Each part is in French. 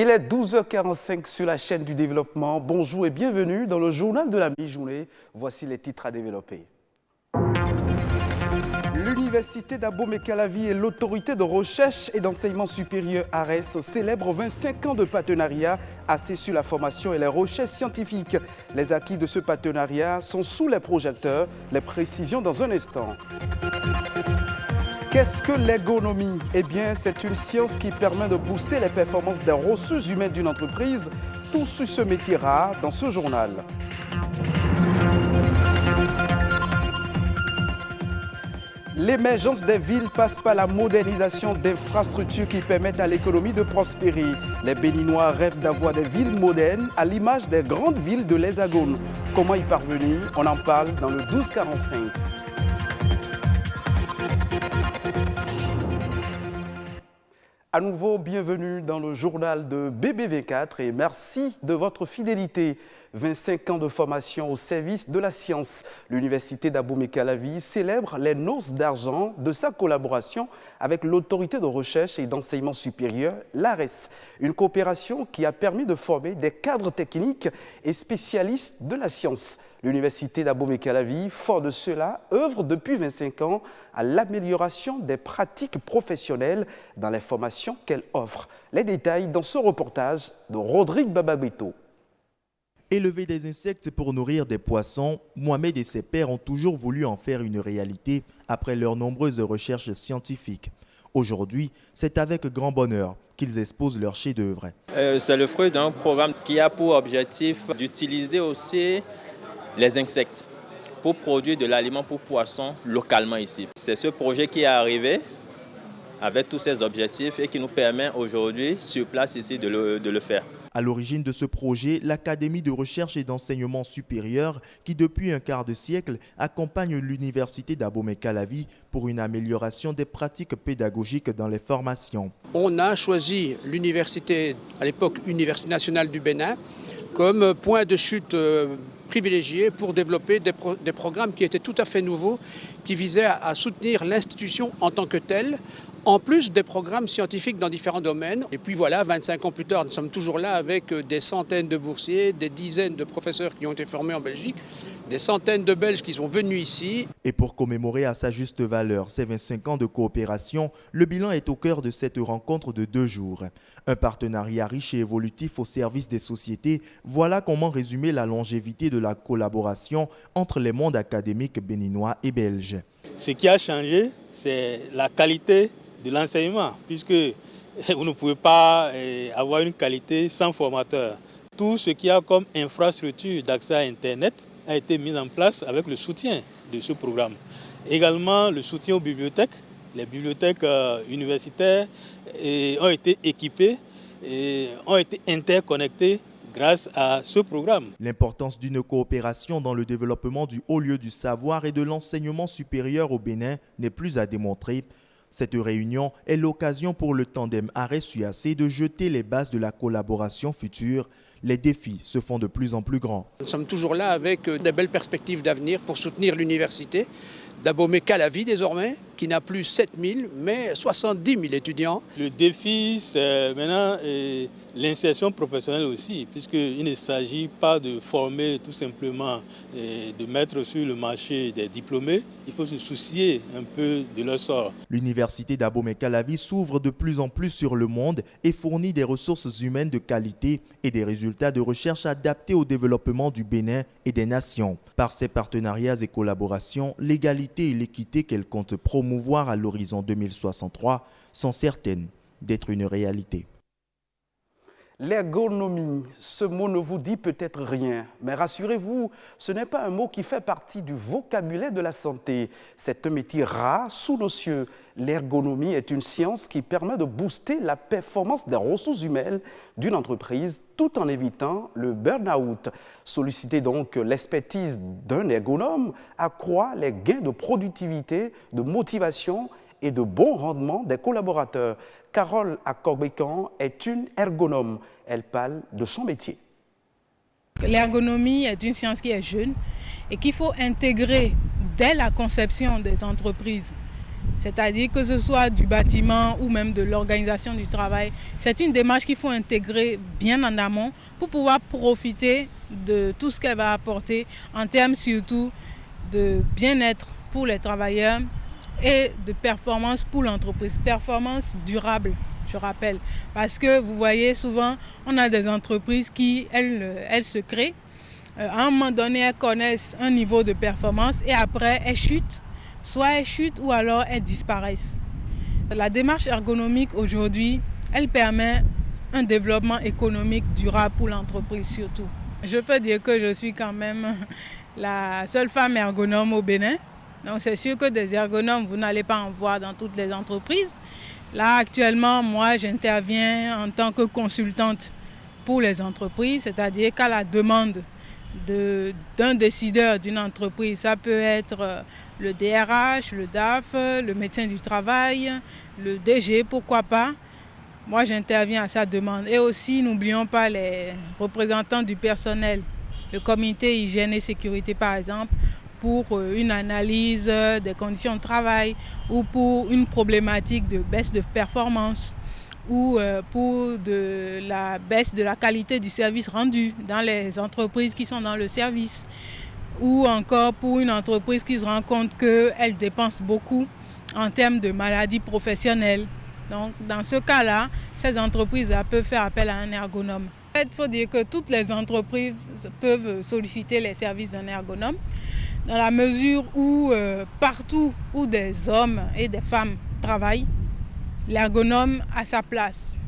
Il est 12h45 sur la chaîne du développement. Bonjour et bienvenue dans le journal de la mi-journée. Voici les titres à développer. L'Université d'Abomey-Calavi et l'Autorité de recherche et d'enseignement supérieur ARES célèbrent 25 ans de partenariat axé sur la formation et les recherches scientifiques. Les acquis de ce partenariat sont sous les projecteurs. Les précisions dans un instant. Qu'est-ce que l'ergonomie? Eh bien, c'est une science qui permet de booster les performances des ressources humaines d'une entreprise. Tout sur ce métier rare dans ce journal. L'émergence des villes passe par la modernisation d'infrastructures qui permettent à l'économie de prospérer. Les Béninois rêvent d'avoir des villes modernes à l'image des grandes villes de l'Hexagone. Comment y parvenir? On en parle dans le 1245. À nouveau, bienvenue dans le journal de BBV4 et merci de votre fidélité. 25 ans de formation au service de la science. L'Université d'Abomey-Calavi célèbre les noces d'argent de sa collaboration avec l'Autorité de recherche et d'enseignement supérieur, l'ARES. Une coopération qui a permis de former des cadres techniques et spécialistes de la science. L'Université d'Abomey-Calavi, fort de cela, œuvre depuis 25 ans à l'amélioration des pratiques professionnelles dans les formations qu'elle offre. Les détails dans ce reportage de Rodrigue Babagrito. Élever des insectes pour nourrir des poissons, Mohamed et ses pairs ont toujours voulu en faire une réalité après leurs nombreuses recherches scientifiques. Aujourd'hui, c'est avec grand bonheur qu'ils exposent leur chef-d'œuvre. C'est le fruit d'un programme qui a pour objectif d'utiliser aussi les insectes pour produire de l'aliment pour poissons localement ici. C'est ce projet qui est arrivé avec tous ces objectifs et qui nous permet aujourd'hui, sur place ici, de le faire. À l'origine de ce projet, l'Académie de recherche et d'enseignement supérieur, qui depuis un quart de siècle accompagne l'Université d'Abomey-Calavi pour une amélioration des pratiques pédagogiques dans les formations. On a choisi l'université, à l'époque Université nationale du Bénin, comme point de chute privilégié pour développer des programmes qui étaient tout à fait nouveaux, qui visaient à soutenir l'institution en tant que telle, en plus des programmes scientifiques dans différents domaines. Et puis voilà, 25 ans plus tard, nous sommes toujours là avec des centaines de boursiers, des dizaines de professeurs qui ont été formés en Belgique, des centaines de Belges qui sont venus ici. Et pour commémorer à sa juste valeur ces 25 ans de coopération, le bilan est au cœur de cette rencontre de 2 jours. Un partenariat riche et évolutif au service des sociétés, voilà comment résumer la longévité de la collaboration entre les mondes académiques béninois et belges. Ce qui a changé, c'est la qualité de l'enseignement, puisque vous ne pouvez pas avoir une qualité sans formateur. Tout ce qu'il y a comme infrastructure d'accès à Internet a été mis en place avec le soutien de ce programme. Également, le soutien aux bibliothèques. Les bibliothèques universitaires ont été équipées et ont été interconnectées grâce à ce programme. L'importance d'une coopération dans le développement du haut lieu du savoir et de l'enseignement supérieur au Bénin n'est plus à démontrer. Cette réunion est l'occasion pour le tandem ARES-UAC de jeter les bases de la collaboration future. Les défis se font de plus en plus grands. Nous sommes toujours là avec des belles perspectives d'avenir pour soutenir l'université d'Abomey-Calavi désormais, qui n'a plus 7 000 mais 70 000 étudiants. Le défi, c'est maintenant l'insertion professionnelle aussi, puisqu'il ne s'agit pas de former tout simplement, de mettre sur le marché des diplômés. Il faut se soucier un peu de leur sort. L'université d'Abomey-Calavi s'ouvre de plus en plus sur le monde et fournit des ressources humaines de qualité et des résultats de recherche adaptés au développement du Bénin et des nations. Par ses partenariats et collaborations, l'égalité et l'équité qu'elle compte promouvoir à l'horizon 2063 sont certaines d'être une réalité. L'ergonomie, ce mot ne vous dit peut-être rien, mais rassurez-vous, ce n'est pas un mot qui fait partie du vocabulaire de la santé. C'est un métier rare sous nos cieux. L'ergonomie est une science qui permet de booster la performance des ressources humaines d'une entreprise tout en évitant le burn-out. Solliciter donc l'expertise d'un ergonome accroît les gains de productivité, de motivation et de bon rendement des collaborateurs. Carole Akorbekan est une ergonome. Elle parle de son métier. L'ergonomie est une science qui est jeune et qu'il faut intégrer dès la conception des entreprises c'est-à-dire que ce soit du bâtiment ou même de l'organisation du travail. C'est une démarche qu'il faut intégrer bien en amont pour pouvoir profiter de tout ce qu'elle va apporter en termes surtout de bien-être pour les travailleurs et de performance pour l'entreprise, performance durable, je rappelle. Parce que vous voyez souvent, on a des entreprises qui, elles se créent. À un moment donné, elles connaissent un niveau de performance et après, elles chutent. Soit elles chutent ou alors elles disparaissent. La démarche ergonomique aujourd'hui, elle permet un développement économique durable pour l'entreprise surtout. Je peux dire que je suis quand même la seule femme ergonome au Bénin. Donc c'est sûr que des ergonomes, vous n'allez pas en voir dans toutes les entreprises. Là actuellement, moi j'interviens en tant que consultante pour les entreprises, c'est-à-dire qu'à la demande d'un décideur d'une entreprise, ça peut être le DRH, le DAF, le médecin du travail, le DG, pourquoi pas. Moi, j'interviens à sa demande. Et aussi, n'oublions pas les représentants du personnel, le comité hygiène et sécurité, par exemple, pour une analyse des conditions de travail ou pour une problématique de baisse de performance ou pour la baisse de la qualité du service rendu dans les entreprises qui sont dans le service, ou encore pour une entreprise qui se rend compte qu'elle dépense beaucoup en termes de maladies professionnelles. Donc, dans ce cas-là, ces entreprises peuvent faire appel à un ergonome. Il faut dire que toutes les entreprises peuvent solliciter les services d'un ergonome dans la mesure où partout où des hommes et des femmes travaillent, l'ergonome a sa place.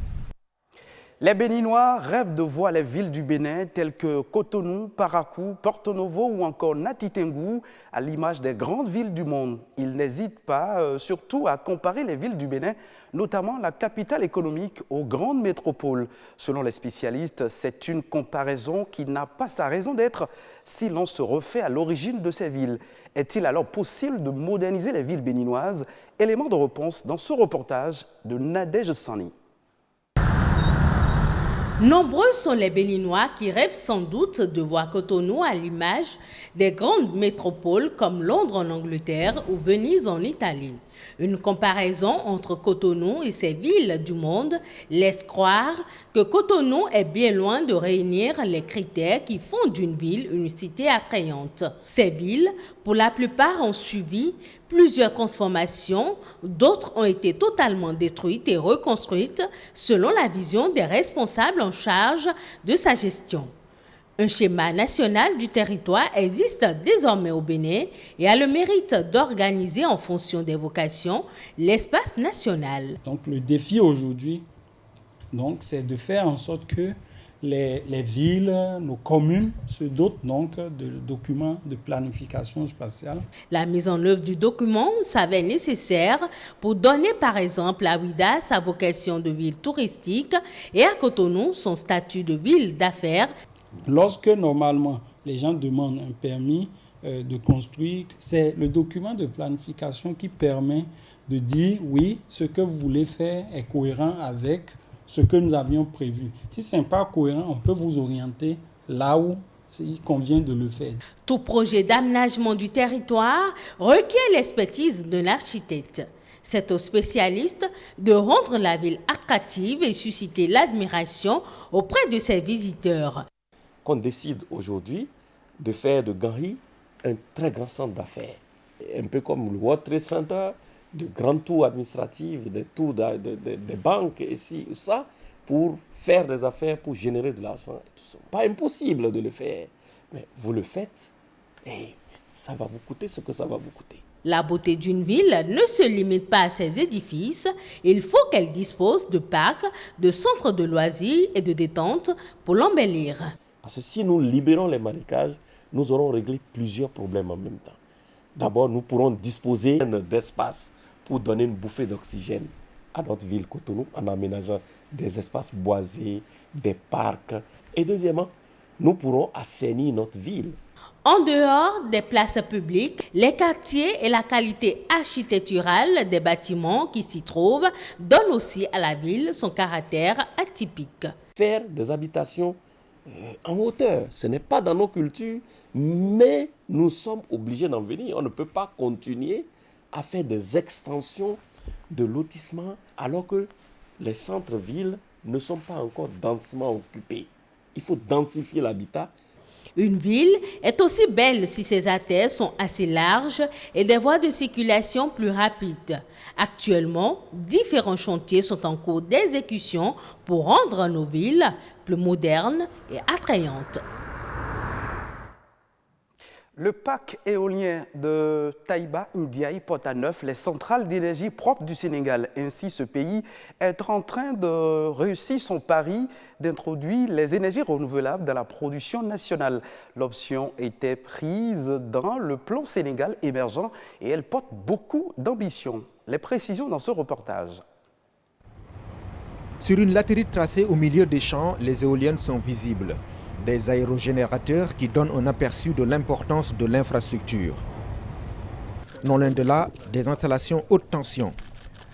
Les Béninois rêvent de voir les villes du Bénin telles que Cotonou, Parakou, Porto Novo ou encore Nati Tengou à l'image des grandes villes du monde. Ils n'hésitent pas surtout à comparer les villes du Bénin, notamment la capitale économique, aux grandes métropoles. Selon les spécialistes, c'est une comparaison qui n'a pas sa raison d'être si l'on se refait à l'origine de ces villes. Est-il alors possible de moderniser les villes béninoises? Élément de réponse dans ce reportage de Nadège Sani. Nombreux sont les Béninois qui rêvent sans doute de voir Cotonou à l'image des grandes métropoles comme Londres en Angleterre ou Venise en Italie. Une comparaison entre Cotonou et ces villes du monde laisse croire que Cotonou est bien loin de réunir les critères qui font d'une ville une cité attrayante. Ces villes, pour la plupart, ont suivi plusieurs transformations, d'autres ont été totalement détruites et reconstruites selon la vision des responsables en charge de sa gestion. Un schéma national du territoire existe désormais au Bénin et a le mérite d'organiser en fonction des vocations l'espace national. Donc le défi aujourd'hui, c'est de faire en sorte que les villes, nos communes se dotent donc de documents de planification spatiale. La mise en œuvre du document s'avère nécessaire pour donner par exemple à Ouidah sa vocation de ville touristique et à Cotonou son statut de ville d'affaires. Lorsque normalement les gens demandent un permis de construire, c'est le document de planification qui permet de dire oui, ce que vous voulez faire est cohérent avec ce que nous avions prévu. Si ce n'est pas cohérent, on peut vous orienter là où il convient de le faire. Tout projet d'aménagement du territoire requiert l'expertise d'un architecte. C'est aux spécialistes de rendre la ville attractive et susciter l'admiration auprès de ses visiteurs. Qu'on décide aujourd'hui de faire de Gary un très grand centre d'affaires. Un peu comme le World Trade Center, de grandes tours administratives, des tours des banques, ici ou ça, pour faire des affaires, pour générer de l'argent. Pas impossible de le faire, mais vous le faites et ça va vous coûter ce que ça va vous coûter. La beauté d'une ville ne se limite pas à ses édifices, il faut qu'elle dispose de parcs, de centres de loisirs et de détente pour l'embellir. Parce que si nous libérons les marécages, nous aurons réglé plusieurs problèmes en même temps. D'abord, nous pourrons disposer d'espace pour donner une bouffée d'oxygène à notre ville Cotonou en aménageant des espaces boisés, des parcs. Et deuxièmement, nous pourrons assainir notre ville. En dehors des places publiques, les quartiers et la qualité architecturale des bâtiments qui s'y trouvent donnent aussi à la ville son caractère atypique. Faire des habitations en hauteur, ce n'est pas dans nos cultures, mais nous sommes obligés d'en venir. On ne peut pas continuer à faire des extensions de lotissements alors que les centres-villes ne sont pas encore densément occupés. Il faut densifier l'habitat. Une ville est aussi belle si ses artères sont assez larges et des voies de circulation plus rapides. Actuellement, différents chantiers sont en cours d'exécution pour rendre nos villes plus modernes et attrayantes. Le parc éolien de Taïba Ndiaye porte à neuf les centrales d'énergie propres du Sénégal. Ainsi, ce pays est en train de réussir son pari d'introduire les énergies renouvelables dans la production nationale. L'option était prise dans le plan Sénégal émergent et elle porte beaucoup d'ambition. Les précisions dans ce reportage. Sur une latérite tracée au milieu des champs, les éoliennes sont visibles. Des aérogénérateurs qui donnent un aperçu de l'importance de l'infrastructure. Non loin de là, des installations haute tension.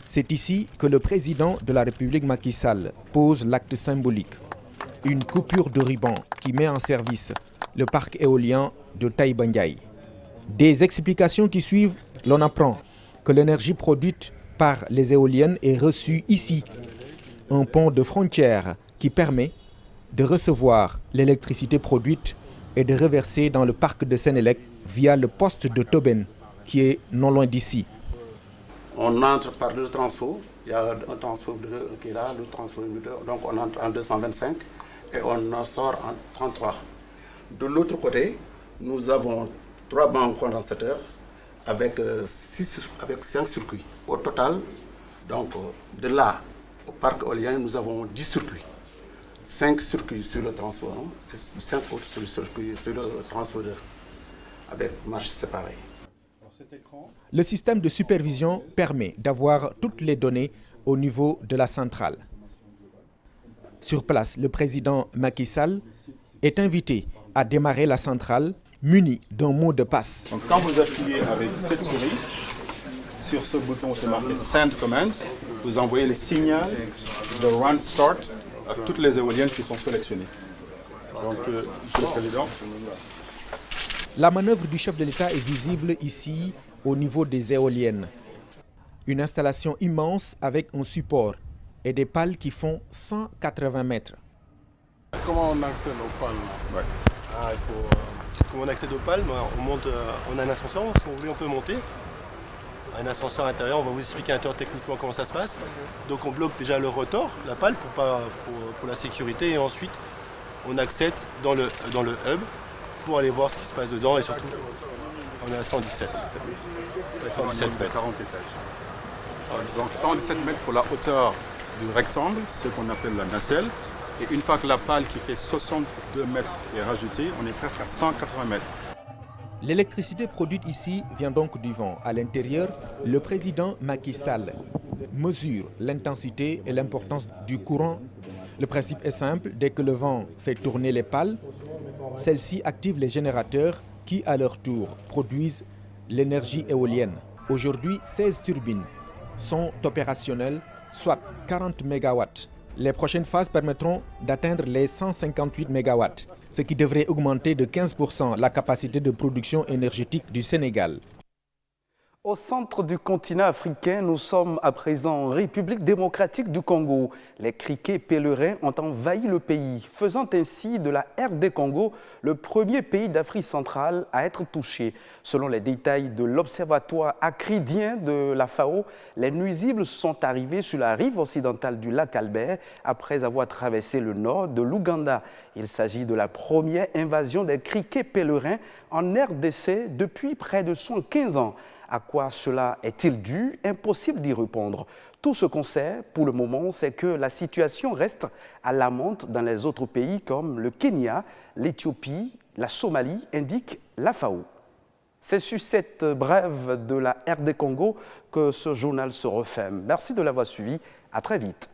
C'est ici que le président de la République Macky Sall pose l'acte symbolique. Une coupure de ruban qui met en service le parc éolien de Taïba Ndiaye. Des explications qui suivent, l'on apprend que l'énergie produite par les éoliennes est reçue ici. Un pont de frontière qui permet de recevoir l'électricité produite et de reverser dans le parc de Sénélec via le poste de Tobène qui est non loin d'ici. On entre par le transfo, il y a un transfo qui est là, le transfo, donc on entre en 225 et on sort en 33. De l'autre côté, nous avons 3 bancs condensateurs avec 5 circuits. Au total, donc de là au parc éolien, nous avons 10 circuits. 5 circuits sur le transfo et 5 autres circuits sur le transfodeur avec marches séparées. Le système de supervision permet d'avoir toutes les données au niveau de la centrale. Sur place, le président Macky Sall est invité à démarrer la centrale muni d'un mot de passe. Donc, quand vous appuyez avec cette souris, sur ce bouton c'est marqué Send Command, vous envoyez le signal de Run Start à toutes les éoliennes qui sont sélectionnées. Donc, Monsieur le Président. La manœuvre du chef de l'État est visible ici au niveau des éoliennes. Une installation immense avec un support et des pales qui font 180 mètres. Comment on accède aux pales? Comment on accède aux pales? On a un ascenseur, si vous voulez on peut monter. Un ascenseur intérieur, on va vous expliquer un peu techniquement comment ça se passe. Donc on bloque déjà le rotor, la pale pour la sécurité et ensuite on accède dans le hub pour aller voir ce qui se passe dedans et surtout on est à 117 mètres. 40 étages. Donc 117 mètres pour la hauteur du rectangle, ce qu'on appelle la nacelle. Et une fois que la pale qui fait 62 mètres est rajoutée, on est presque à 180 mètres. L'électricité produite ici vient donc du vent. À l'intérieur, le président Macky Sall mesure l'intensité et l'importance du courant. Le principe est simple, dès que le vent fait tourner les pales, celles-ci activent les générateurs qui, à leur tour, produisent l'énergie éolienne. Aujourd'hui, 16 turbines sont opérationnelles, soit 40 MW. Les prochaines phases permettront d'atteindre les 158 MW, ce qui devrait augmenter de 15% la capacité de production énergétique du Sénégal. Au centre du continent africain, nous sommes à présent en République démocratique du Congo. Les criquets pèlerins ont envahi le pays, faisant ainsi de la RD Congo le premier pays d'Afrique centrale à être touché. Selon les détails de l'Observatoire acridien de la FAO, les nuisibles sont arrivés sur la rive occidentale du lac Albert après avoir traversé le nord de l'Ouganda. Il s'agit de la première invasion des criquets pèlerins en RDC depuis près de 115 ans. À quoi cela est-il dû? Impossible d'y répondre. Tout ce qu'on sait pour le moment, c'est que la situation reste alarmante dans les autres pays comme le Kenya, l'Éthiopie, la Somalie, indique la FAO. C'est sur cette brève de la RD Congo que ce journal se referme. Merci de l'avoir suivi. À très vite.